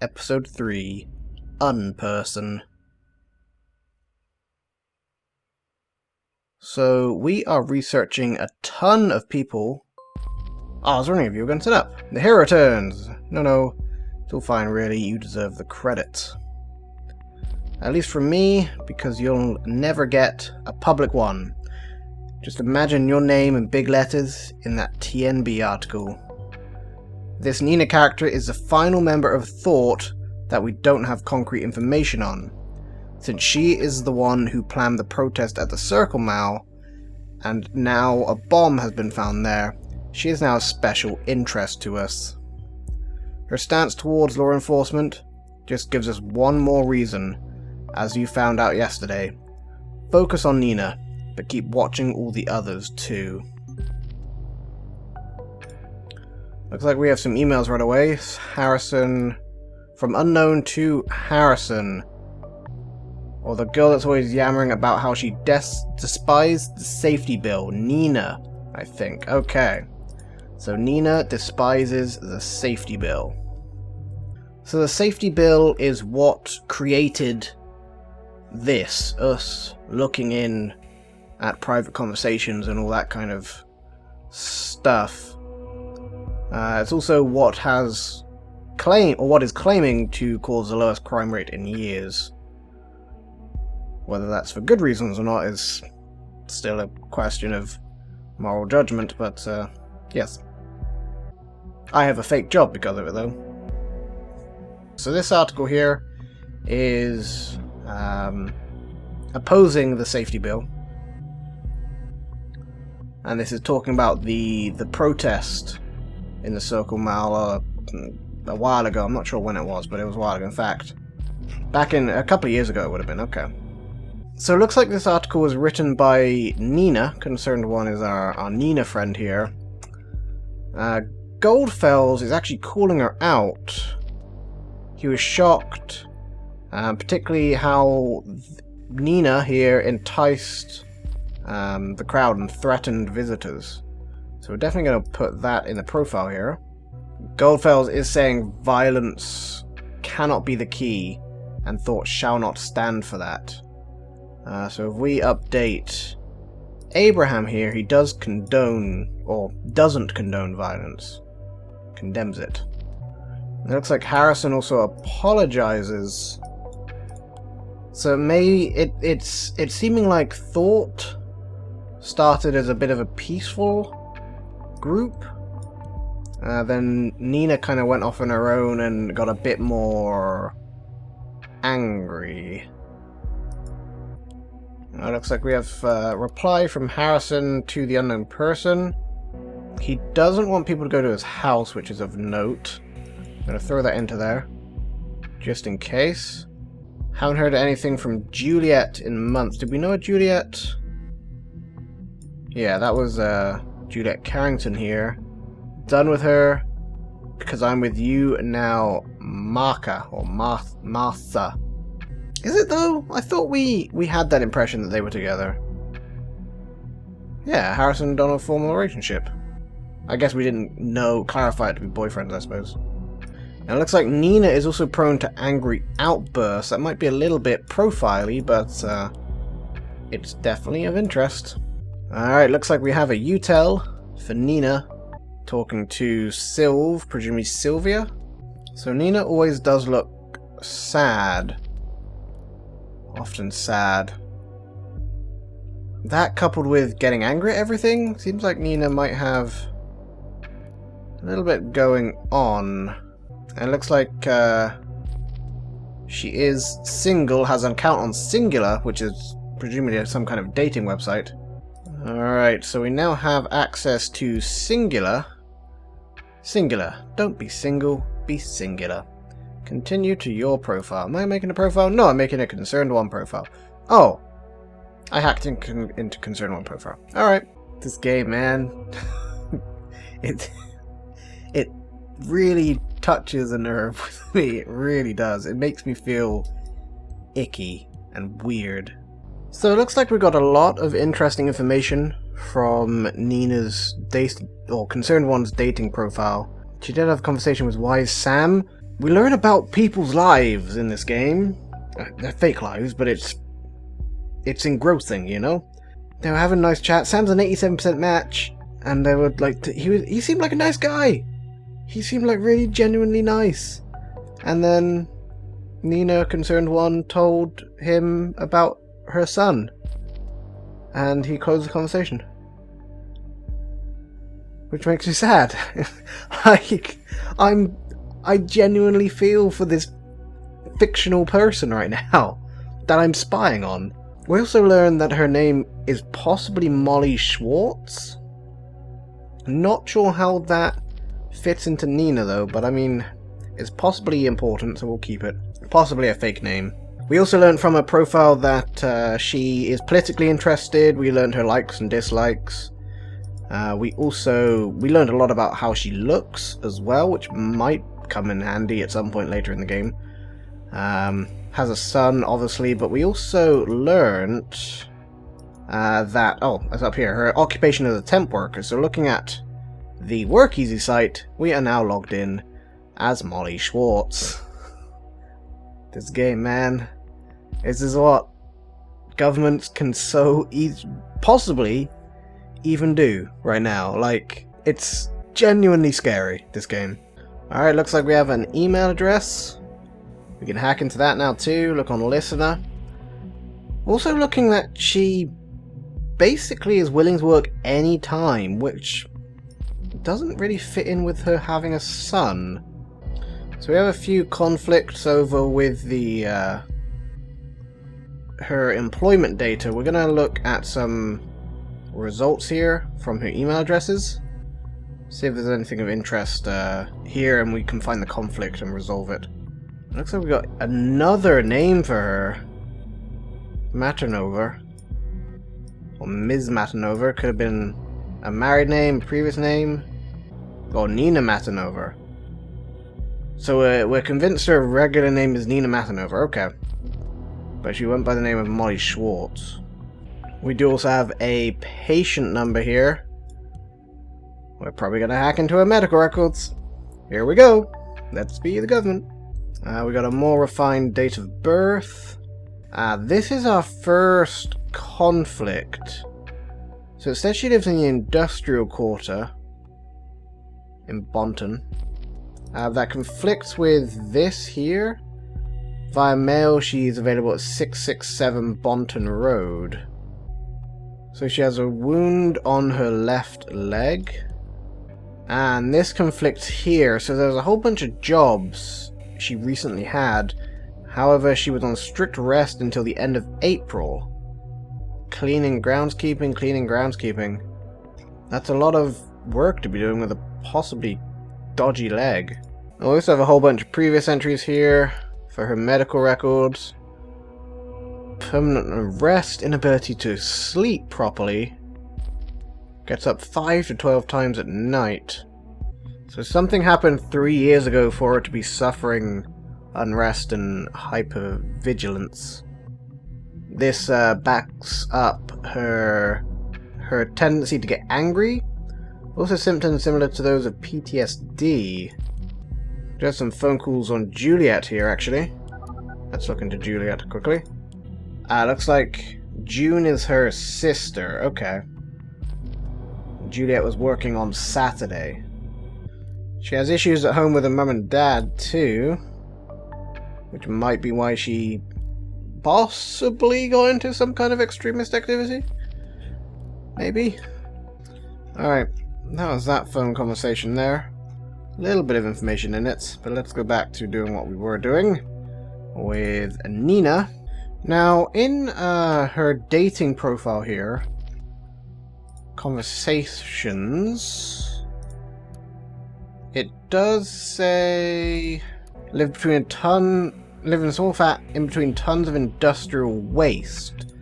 Episode 3, Unperson. So, we are researching a ton of people. Oh, I was wondering if you were going to set up. The hero returns! No, it's all fine really, you deserve the credits. At least from me, because you'll never get a public one. Just imagine your name in big letters in that TNB article. This Nina character is the final member of Thought that we don't have concrete information on, since she is the one who planned the protest at the Circle Mall, and now a bomb has been found there. She is now a special interest to us. Her stance towards law enforcement just gives us one more reason, as you found out yesterday. Focus on Nina, but keep watching all the others too. Looks like we have some emails right away. Harrison. From unknown to Harrison. Or the girl that's always yammering about how she despised the safety bill. Nina, I think. Okay. So Nina despises the safety bill. So the safety bill is what created this. Us looking in at private conversations and all that kind of stuff. It's also what has what is claiming to cause the lowest crime rate in years. Whether that's for good reasons or not is still a question of moral judgment, but yes. I have a fake job because of it though. So this article here is opposing the safety bill. And this is talking about the protest in the Circle Mall a while ago. I'm not sure when it was, but it was a while ago. In fact, back in a couple of years ago it would have been. Okay. So it looks like this article was written by Nina. Concerned one is our Nina friend here. GOLDFELS is actually calling her out. He was shocked, particularly how Nina here enticed the crowd and threatened visitors. So we're definitely going to put that in the profile here. GOLDFELS is saying violence cannot be the key, and Thought shall not stand for that. So if we update Abraham here, he does condone, or doesn't condone violence. Condemns it. It looks like Harrison also apologizes. So it's seeming like Thought started as a bit of a peaceful group. Then Nina kind of went off on her own and got a bit more angry. It looks like we have a reply from Harrison to the unknown person. He doesn't want people to go to his house, which is of note. I'm going to throw that into there, just in case. Haven't heard anything from Juliet in months. Did we know a Juliet? Yeah, that was Juliet Kerrington here. Done with her, because I'm with you now, Martha, or Martha. Is it though? I thought we had that impression that they were together. Yeah, Harrison and Donald form a relationship. I guess we didn't clarify it to be boyfriends, I suppose. And it looks like Nina is also prone to angry outbursts. That might be a little bit profile-y, but it's definitely of interest. Alright, looks like we have a uTell for Nina talking to presumably Sylvia. So Nina always does look sad. Often sad. That coupled with getting angry at everything, seems like Nina might have a little bit going on. And it looks like she is single, has an account on Singular, which is presumably some kind of dating website. Alright, so we now have access to Singular. Singular. Don't be single, be singular. Continue to your profile. Am I making a profile? No, I'm making a Concerned One profile. Oh. I hacked into Concerned One profile. Alright. This game, man. It really touches a nerve with me. It really does. It makes me feel icky and weird. So it looks like we got a lot of interesting information from Nina's Concerned One's dating profile. She did have a conversation with Wise Sam. we learn about people's lives in this game. They're fake lives, but it's engrossing, you know? They were having a nice chat. Sam's an 87% match, and they were like, he seemed like a nice guy. He seemed like really genuinely nice. And then Nina, concerned one, told him about her son. And he closed the conversation. Which makes me sad. Like, I genuinely feel for this fictional person right now that I'm spying on. We also learned that her name is possibly Molly Schwartz. Not sure how that fits into Nina though, but I mean, it's possibly important, so we'll keep it. Possibly a fake name. We also learned from her profile that she is politically interested. We learned her likes and dislikes. We learned a lot about how she looks as well, which might come in handy at some point later in the game. Has a son, obviously, but we also learned that, it's up here, her occupation as a temp worker. So looking at the Work Easy site, we are now logged in as Molly Schwartz. This game, man. This is what governments can so possibly even do right now. Like, it's genuinely scary, this game. Alright, looks like we have an email address. We can hack into that now too. Look on Listener. Also looking that she basically is willing to work any time, which doesn't really fit in with her having a son. So we have a few conflicts over with the her employment data. We're going to look at some results here from her email addresses. See if there's anything of interest here, and we can find the conflict and resolve it. Looks like we got another name for her. MATERNOVA. Or Ms. MATERNOVA. Could have been a married name, previous name. Or Nina MATERNOVA. So we're convinced her regular name is Nina MATERNOVA. Okay. But she went by the name of Molly Schwartz. We do also have a patient number here. We're probably going to hack into her medical records. Here we go. Let's be the government. We got a more refined date of birth. This is our first conflict. So it says she lives in the industrial quarter in Bonton. That conflicts with this here. Via mail, she's available at 667 Bonton Road. So she has a wound on her left leg. And this conflicts here. So there's a whole bunch of jobs she recently had. However, she was on strict rest until the end of April. Cleaning, groundskeeping. That's a lot of work to be doing with a possibly dodgy leg. We also have a whole bunch of previous entries here for her medical records. Permanent arrest, inability to sleep properly. Gets up 5 to 12 times at night. So something happened 3 years ago for her to be suffering unrest and hypervigilance. This backs up her tendency to get angry. Also symptoms similar to those of PTSD. There's some phone calls on Juliet here, actually. Let's look into Juliet quickly. Looks like June is her sister. Okay. Juliet was working on Saturday. She has issues at home with her mum and dad, too. Which might be why she possibly got into some kind of extremist activity? Maybe? Alright, that was that phone conversation there. A little bit of information in it, but let's go back to doing what we were doing with Nina. Now, in her dating profile here, conversations, it does say live in small flat in between tons of industrial waste.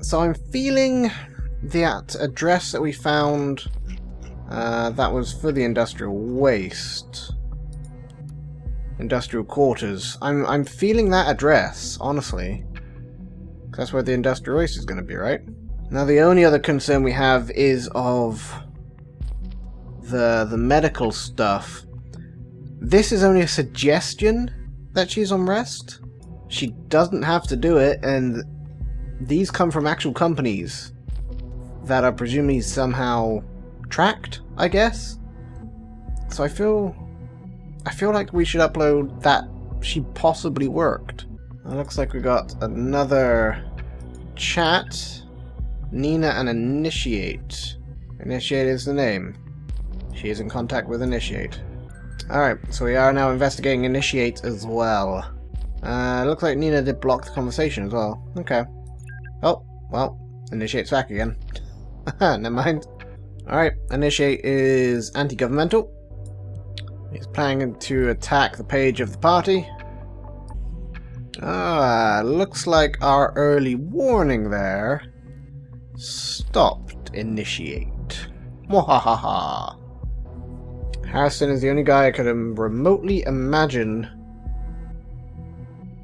So I'm feeling that address that we found that was for the industrial waste. Industrial quarters. I'm feeling that address, honestly. That's where the industrial waste is going to be, right? Now the only other concern we have is of the medical stuff. this is only a suggestion that she's on rest. She doesn't have to do it, and these come from actual companies that are presumably somehow tracked, I guess. So I feel like we should upload that she possibly worked. It looks like we got another chat. Nina and Initiate. Initiate is the name. She is in contact with Initiate. Alright, so we are now investigating Initiate as well. Looks like Nina did block the conversation as well. Okay. Oh, well, Initiate's back again. Never mind. Alright, Initiate is anti-governmental. He's planning to attack the page of the party. Looks like our early warning there stopped Initiate. Mwahaha. Harrison is the only guy I could remotely imagine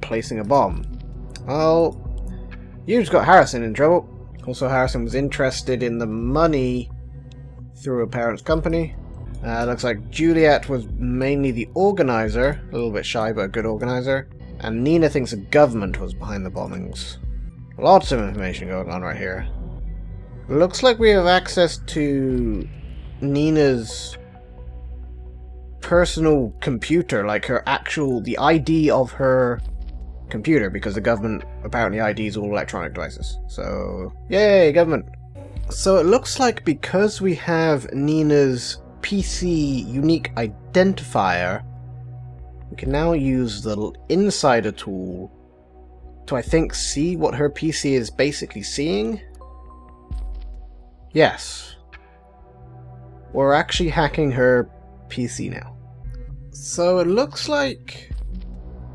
placing a bomb. Well, you just got Harrison in trouble. Also, Harrison was interested in the money through a parent's company. Looks like Juliet was mainly the organizer, a little bit shy but a good organizer. And Nina thinks the government was behind the bombings. Lots of information going on right here. Looks like we have access to Nina's personal computer, like the ID of her computer, because the government apparently IDs all electronic devices. So, yay, government! So it looks like because we have Nina's PC unique identifier, we can now use the insider tool to, I think, see what her PC is basically seeing. Yes. We're actually hacking her PC now. So it looks like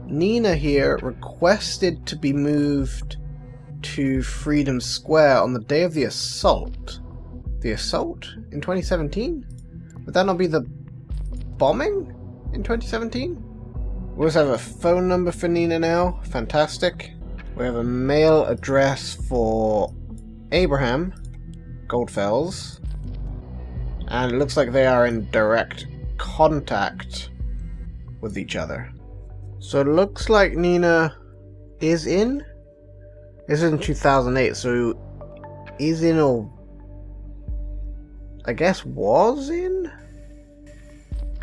Nina here requested to be moved to Freedom Square on the day of the assault. The assault in 2017? Would that not be the bombing in 2017? We also have a phone number for Nina now. Fantastic. We have a mail address for Abraham GOLDFELS. And it looks like they are in direct contact with each other. So it looks like Nina is in? This is in 2008, so is in, or I guess was in?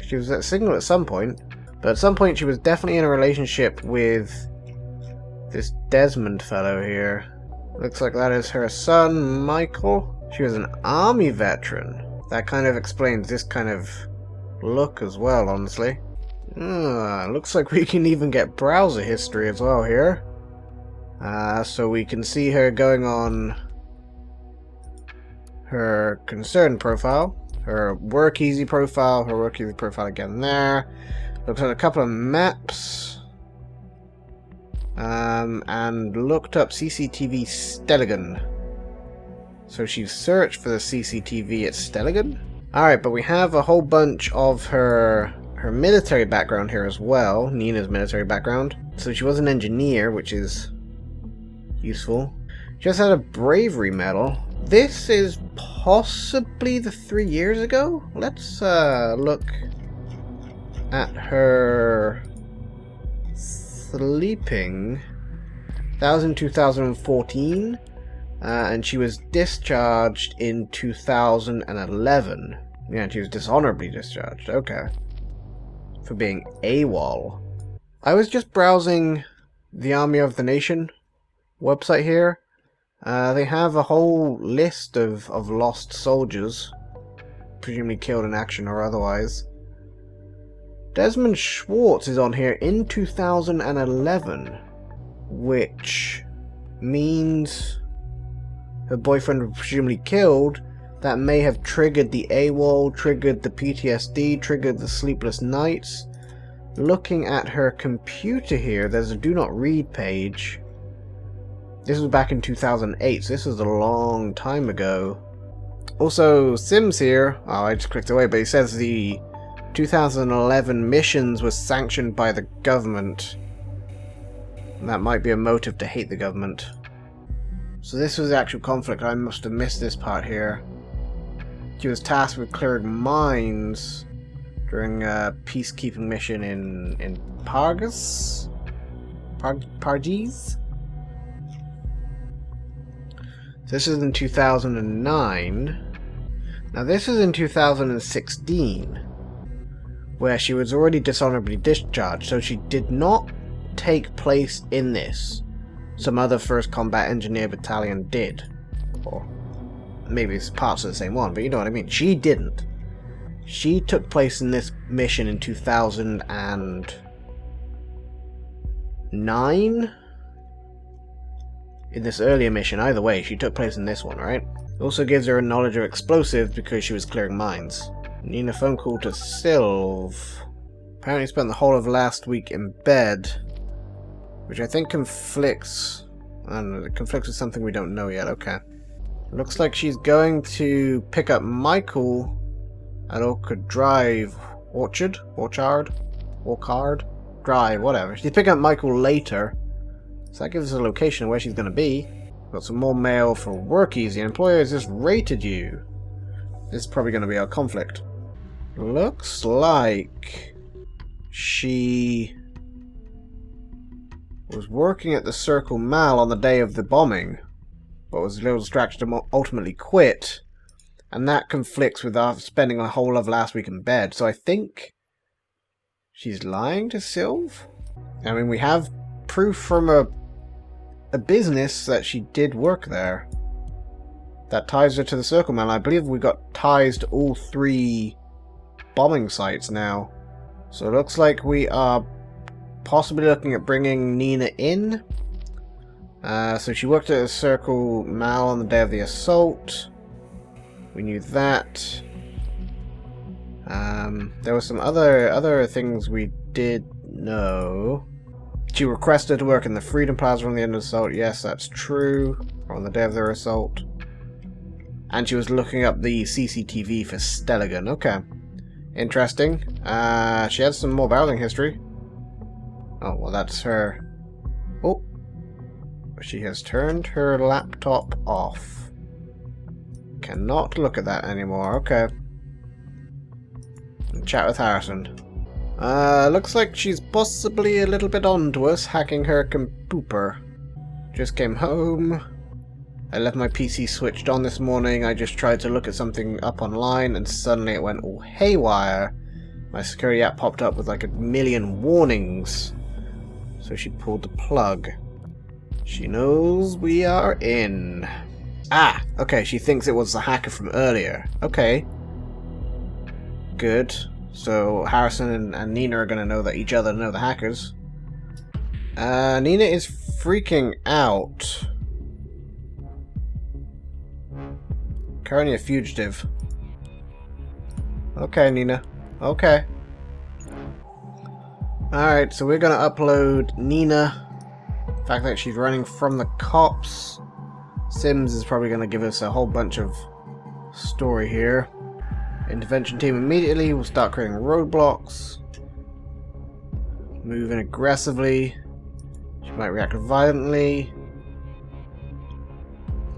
She was at Signal at some point. But at some point she was definitely in a relationship with this Desmond fellow here. Looks like that is her son, Michael. She was an army veteran. That kind of explains this kind of look as well, honestly. Looks like we can even get browser history as well here. So we can see her going on her concern profile, her work easy profile, her work easy profile again there. Looked at a couple of maps, and looked up CCTV Stelligan. So she searched for the CCTV at Stelligan. Alright, but we have a whole bunch of her military background here as well, Nina's military background. So she was an engineer, which is useful. She just had a bravery medal. This is possibly the 3 years ago? Let's look at her sleeping. That was in 2014, and she was discharged in 2011. Yeah, she was dishonorably discharged. Okay. For being AWOL. I was just browsing the Army of the Nation website here. They have a whole list of lost soldiers, presumably killed in action or otherwise. Desmond Schwartz is on here in 2011, which means her boyfriend was presumably killed. That may have triggered the AWOL, triggered the PTSD, triggered the sleepless nights. Looking at her computer here, there's a do not read page. This was back in 2008, so this was a long time ago. Also, Sims here, oh, I just clicked away, but he says the 2011 missions was sanctioned by the government. And that might be a motive to hate the government. So this was the actual conflict. I must have missed this part here. She was tasked with clearing mines during a peacekeeping mission in Pargas? Pargis? This is in 2009. Now this is in 2016, where she was already dishonorably discharged, so she did not take place in this. Some other 1st Combat Engineer Battalion did. Or maybe it's parts of the same one, but you know what I mean. She didn't. She took place in this mission in 2009? In this earlier mission, either way, she took place in this one, right? It also gives her a knowledge of explosives because she was clearing mines. Nina phone call to Sylv. Apparently spent the whole of last week in bed, which I think conflicts. I don't know, it conflicts with something we don't know yet. Okay. Looks like she's going to pick up Michael at Orchard Drive. Orchard? Drive, whatever. She's picking up Michael later. So that gives us a location of where she's going to be. Got some more mail for workies. The employer has just rated you. This is probably going to be our conflict. Looks like she was working at the Circle Mall on the day of the bombing, but was a little distracted and ultimately quit. And that conflicts with our spending the whole of last week in bed. So I think she's lying to Sylv? I mean, we have proof from a business that she did work there. That ties her to the Circle Man. I believe we got ties to all 3 bombing sites now. So it looks like we are possibly looking at bringing Nina in. So she worked at the Circle Mal on the day of the assault. We knew that. There were some other things we did know. She requested to work in the Freedom Plaza on the end of the assault. Yes, that's true. On the day of their assault. And she was looking up the CCTV for Stelligan. Okay. Interesting. She has some more barreling history. Oh, well, that's her. Oh. She has turned her laptop off. Cannot look at that anymore. Okay. And chat with Harrison. Looks like she's possibly a little bit onto us, hacking her computer. Just came home. I left my PC switched on this morning. I just tried to look at something up online and suddenly it went all haywire. My security app popped up with like a million warnings. So she pulled the plug. She knows we are in. Ah! Okay, she thinks it was the hacker from earlier. Okay. Good. So Harrison and Nina are going to know that each other know the hackers. Nina is freaking out. Currently a fugitive. Okay, Nina. Okay. Alright, so we're going to upload Nina. The fact that she's running from the cops. Sims is probably going to give us a whole bunch of story here. Intervention team immediately will start creating roadblocks. Moving aggressively. She might react violently.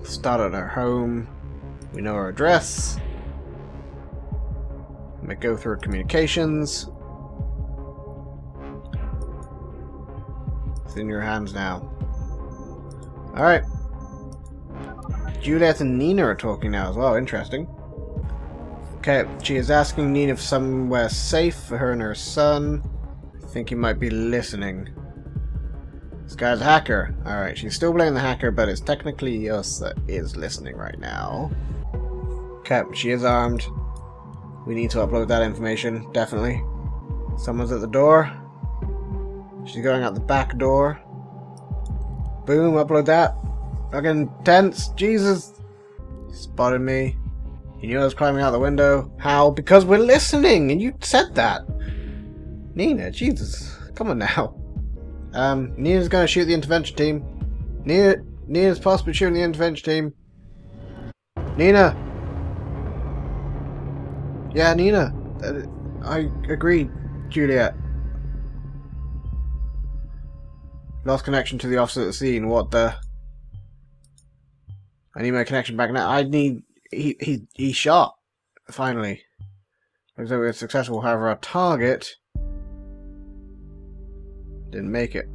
Start at her home. We know her address. May go through her communications. It's in your hands now. Alright. Juliet and Nina are talking now as well. Interesting. Okay, she is asking Nina for somewhere safe for her and her son. I think he might be listening. This guy's a hacker. Alright, she's still blaming the hacker, but it's technically us that is listening right now. Okay, she is armed. We need to upload that information, definitely. Someone's at the door. She's going out the back door. Boom, upload that. Fucking tense, Jesus. Spotted me. You knew I was climbing out the window. How? Because we're listening, and you said that. Nina, Jesus. Come on now. Nina's gonna shoot the intervention team. Nina's possibly shooting the intervention team. Nina! Yeah, Nina. I agree, Juliet. Lost connection to the officer at the scene. What the? I need my connection back now. I need... He shot. Finally. Looks like we were successful, however, our target didn't make it.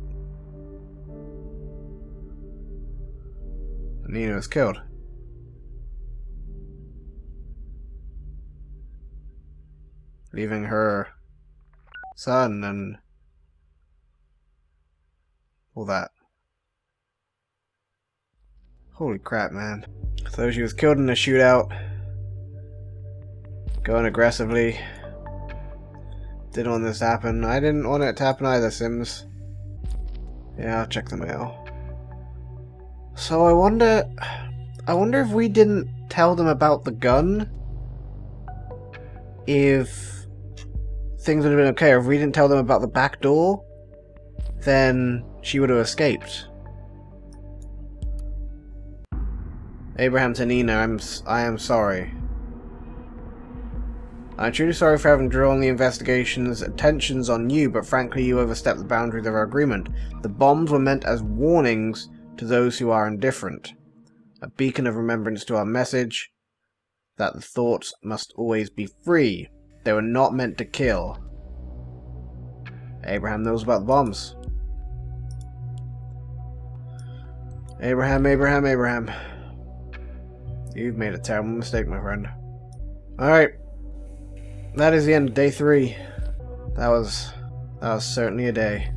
Nina was killed. Leaving her son and all that. Holy crap, man. So she was killed in a shootout. Going aggressively. Didn't want this to happen. I didn't want it to happen either, Sims. Yeah, I'll check the mail. So I wonder if we didn't tell them about the gun, if things would have been okay. Or if we didn't tell them about the back door, then she would have escaped. Abraham to Nina, I am sorry. I'm truly sorry for having drawn the investigation's attentions on you, but frankly you overstepped the boundaries of our agreement. The bombs were meant as warnings to those who are indifferent. A beacon of remembrance to our message that the thoughts must always be free. They were not meant to kill. Abraham knows about the bombs. Abraham. You've made a terrible mistake, my friend. Alright. That is the end of day 3. That was certainly a day.